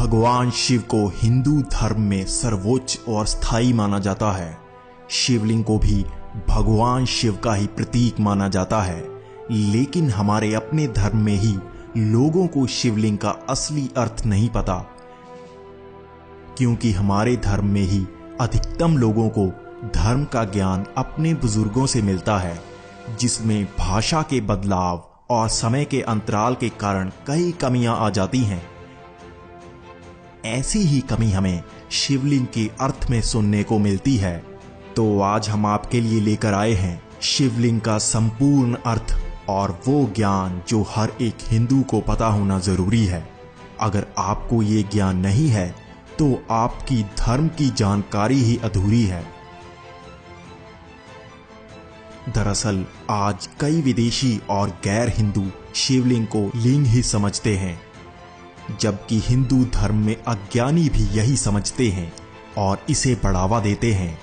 भगवान शिव को हिंदू धर्म में सर्वोच्च और स्थायी माना जाता है। शिवलिंग को भी भगवान शिव का ही प्रतीक माना जाता है, लेकिन हमारे अपने धर्म में ही लोगों को शिवलिंग का असली अर्थ नहीं पता, क्योंकि हमारे धर्म में ही अधिकतम लोगों को धर्म का ज्ञान अपने बुजुर्गों से मिलता है, जिसमें भाषा के बदलाव और समय के अंतराल के कारण कई कमियां आ जाती हैं। ऐसी ही कमी हमें शिवलिंग के अर्थ में सुनने को मिलती है। तो आज हम आपके लिए लेकर आए हैं शिवलिंग का संपूर्ण अर्थ और वो ज्ञान जो हर एक हिंदू को पता होना जरूरी है। अगर आपको ये ज्ञान नहीं है तो आपकी धर्म की जानकारी ही अधूरी है। दरअसल आज कई विदेशी और गैर हिंदू शिवलिंग को लिंग ही समझते हैं, जबकि हिंदू धर्म में अज्ञानी भी यही समझते हैं और इसे बढ़ावा देते हैं।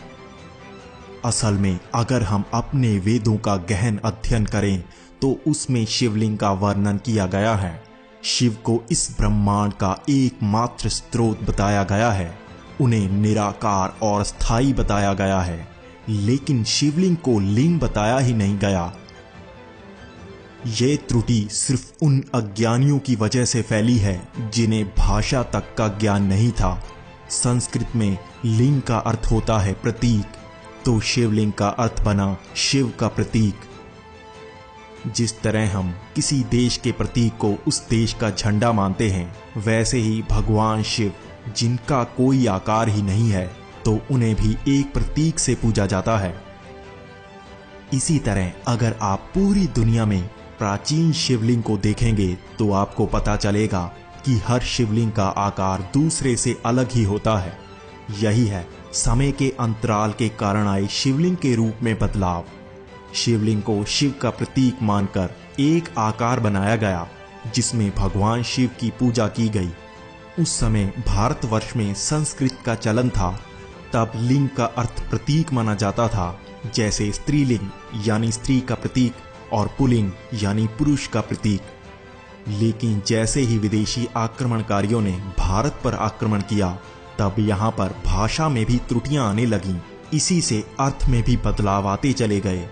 असल में अगर हम अपने वेदों का गहन अध्ययन करें तो उसमें शिवलिंग का वर्णन किया गया है। शिव को इस ब्रह्मांड का एकमात्र स्रोत बताया गया है, उन्हें निराकार और स्थायी बताया गया है, लेकिन शिवलिंग को लिंग बताया ही नहीं गया। ये त्रुटि सिर्फ उन अज्ञानियों की वजह से फैली है जिन्हें भाषा तक का ज्ञान नहीं था। संस्कृत में लिंग का अर्थ होता है प्रतीक, तो शिवलिंग का अर्थ बना शिव का प्रतीक। जिस तरह हम किसी देश के प्रतीक को उस देश का झंडा मानते हैं, वैसे ही भगवान शिव, जिनका कोई आकार ही नहीं है, तो उन्हें भी एक प्रतीक से पूजा जाता है। इसी तरह अगर आप पूरी दुनिया में प्राचीन शिवलिंग को देखेंगे तो आपको पता चलेगा कि हर शिवलिंग का आकार दूसरे से अलग ही होता है। यही है समय के अंतराल के कारण आए शिवलिंग के रूप में बदलाव। शिवलिंग को शिव का प्रतीक मानकर एक आकार बनाया गया जिसमें भगवान शिव की पूजा की गई। उस समय भारतवर्ष में संस्कृत का चलन था, तब लिंग का अर्थ प्रतीक माना जाता था, जैसे स्त्रीलिंग यानी स्त्री का प्रतीक और पुल्लिंग यानी पुरुष का प्रतीक। लेकिन जैसे ही विदेशी आक्रमणकारियों ने भारत पर आक्रमण किया, तब यहाँ पर भाषा में भी त्रुटियां आने लगीं। इसी से अर्थ में भी बदलाव आते चले गए।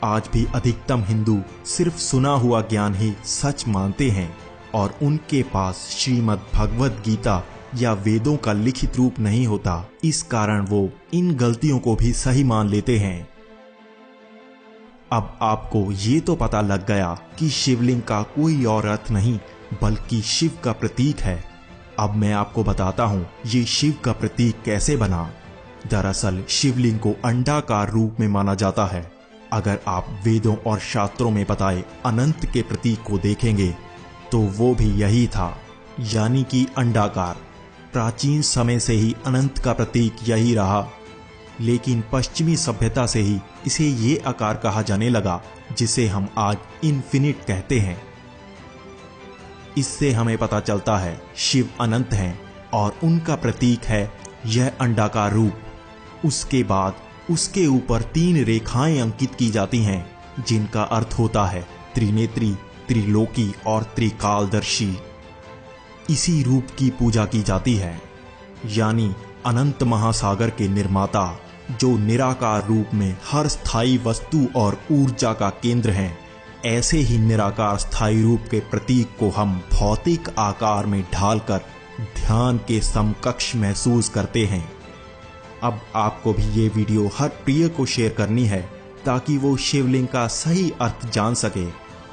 आज भी अधिकतम हिंदू सिर्फ सुना हुआ ज्ञान ही सच मानते हैं और उनके पास श्रीमद् भगवद गीता या वेदों का लिखित रूप नहीं होता। इस कारण वो इन गलतियों को भी सही मान लेते हैं। अब आपको ये तो पता लग गया कि शिवलिंग का कोई और अर्थ नहीं बल्कि शिव का प्रतीक है। अब मैं आपको बताता हूँ ये शिव का प्रतीक कैसे बना। दरअसल शिवलिंग को अंडाकार रूप में माना जाता है। अगर आप वेदों और शास्त्रों में बताए अनंत के प्रतीक को देखेंगे तो वो भी यही था, यानी कि अंडाकार। प्राचीन समय से ही अनंत का प्रतीक यही रहा, लेकिन पश्चिमी सभ्यता से ही इसे ये आकार कहा जाने लगा जिसे हम आज इन्फिनिट कहते हैं। इससे हमें पता चलता है शिव अनंत हैं और उनका प्रतीक है यह अंडाकार रूप। उसके बाद उसके ऊपर 3 रेखाएं अंकित की जाती हैं जिनका अर्थ होता है त्रिनेत्री, त्रिलोकी और त्रिकालदर्शी। इसी रूप की पूजा की जाती है, यानी अनंत महासागर के निर्माता, जो निराकार रूप में हर स्थायी वस्तु और ऊर्जा का केंद्र हैं। ऐसे ही निराकार स्थायी रूप के प्रतीक को हम भौतिक आकार में ढालकर ध्यान के समकक्ष महसूस करते हैं। अब आपको भी ये वीडियो हर प्रिय को शेयर करनी है ताकि वो शिवलिंग का सही अर्थ जान सके,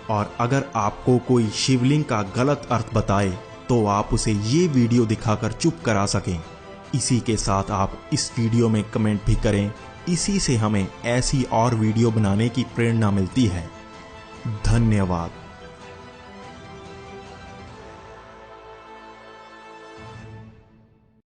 और अगर आपको कोई शिवलिंग का गलत अर्थ बताए तो आप उसे ये वीडियो दिखाकर चुप करा सकें। इसी के साथ आप इस वीडियो में कमेंट भी करें, इसी से हमें ऐसी और वीडियो बनाने की प्रेरणा मिलती है। धन्यवाद।